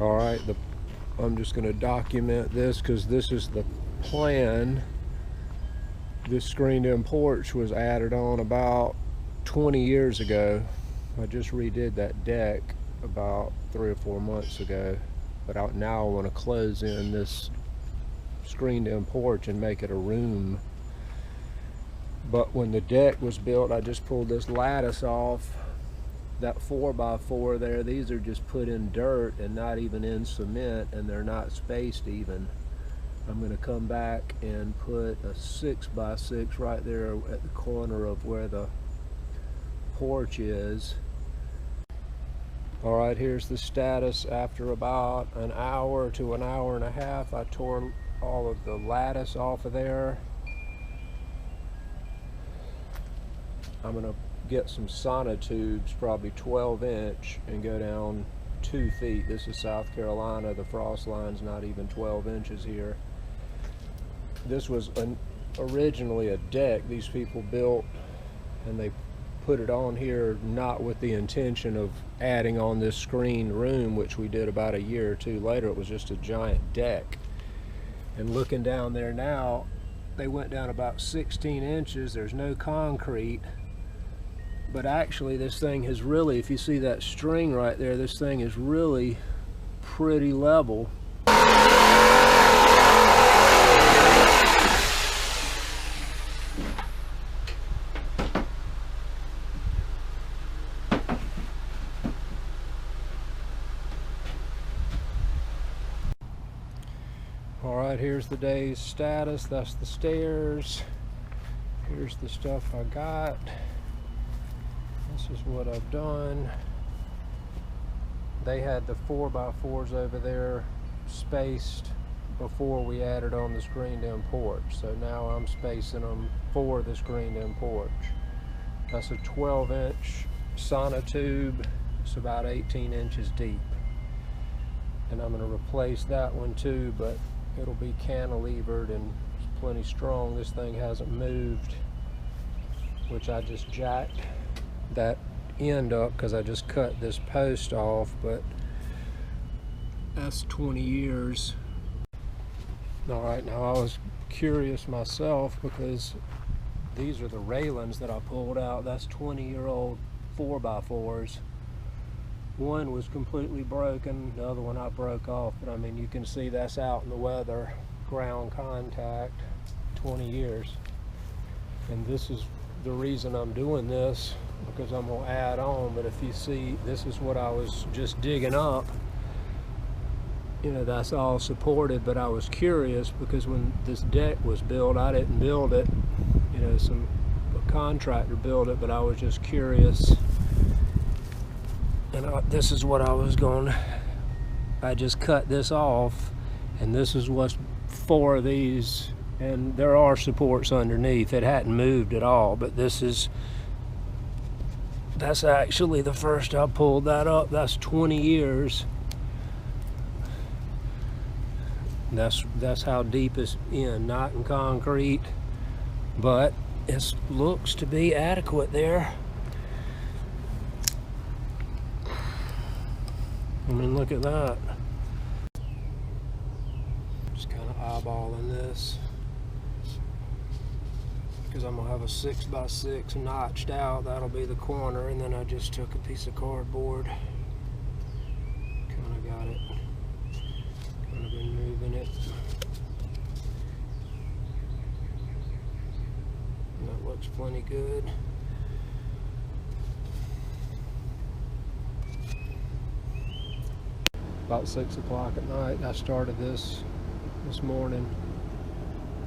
All right, I'm just going to document this because this is the plan. This screened-in porch was added on about 20 years ago. I just redid that deck about 3 or 4 months ago, but now I want to close in this screened-in porch and make it a room. But when the deck was built, I just pulled this lattice off. That 4x4 there, these are just put in dirt and not even in cement, and they're not spaced even. I'm going to come back and put a 6x6 right there at the corner of where the porch is. Alright, here's the status after about an hour to an hour and a half. I tore all of the lattice off of there. I'm going to get some sonotubes, probably 12-inch, and go down 2 feet. This is South Carolina. The frost line's not even 12 inches here. This was originally a deck these people built, and they put it on here not with the intention of adding on this screened room, which we did about a year or two later. It was just a giant deck. And looking down there now, they went down about 16 inches. There's no concrete. But actually this thing has really, if you see that string right there, this thing is really pretty level. Alright, here's the day's status. That's the stairs. Here's the stuff I got. This is what I've done. They had the 4x4s over there spaced before we added on the screened-in porch. So now I'm spacing them for the screened-in porch. That's a 12-inch sonotube. It's about 18 inches deep. And I'm going to replace that one too, but it'll be cantilevered and it's plenty strong. This thing hasn't moved, which I just jacked that end up because I just cut this post off, but that's 20 years. All right, now I was curious myself because these are the railings that I pulled out. That's 20-year-old 4x4s. One was completely broken, the other one I broke off, but I mean, you can see that's out in the weather, ground contact, 20 years. And this is the reason I'm doing this, because I'm going to add on. But if you see, this is what I was just digging up. You know, that's all supported, but I was curious because when this deck was built, I didn't build it. You know, a contractor built it, but I was just curious. And this is what I was going, I just cut this off, and this is what's for these. And there are supports underneath. It hadn't moved at all, but that's actually the first I pulled that up. That's 20 years. That's how deep it's in, not in concrete, but it looks to be adequate there. I mean, look at that. Just kind of eyeballing this because I'm gonna have a 6x6 notched out. That'll be the corner, and then I just took a piece of cardboard, kind of got it, kind of been moving it. And that looks plenty good. About 6 o'clock at night, I started this morning.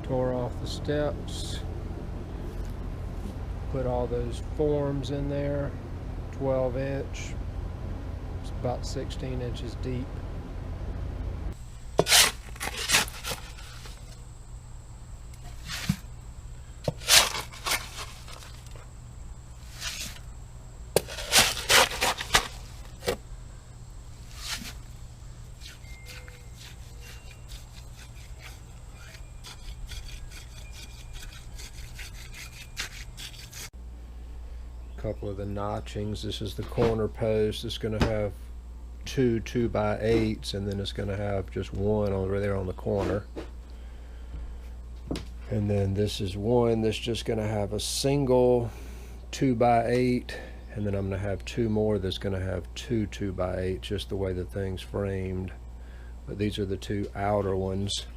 Tore off the steps, put all those forms in there, 12-inch. It's about 16 inches deep. Couple of the notchings. This is the corner post. It's going to have two 2x8s, and then it's going to have just one over there on the corner. And then this is one that's just going to have a single 2x8, and then I'm going to have two more that's going to have two 2x8, just the way the thing's framed. But these are the two outer ones.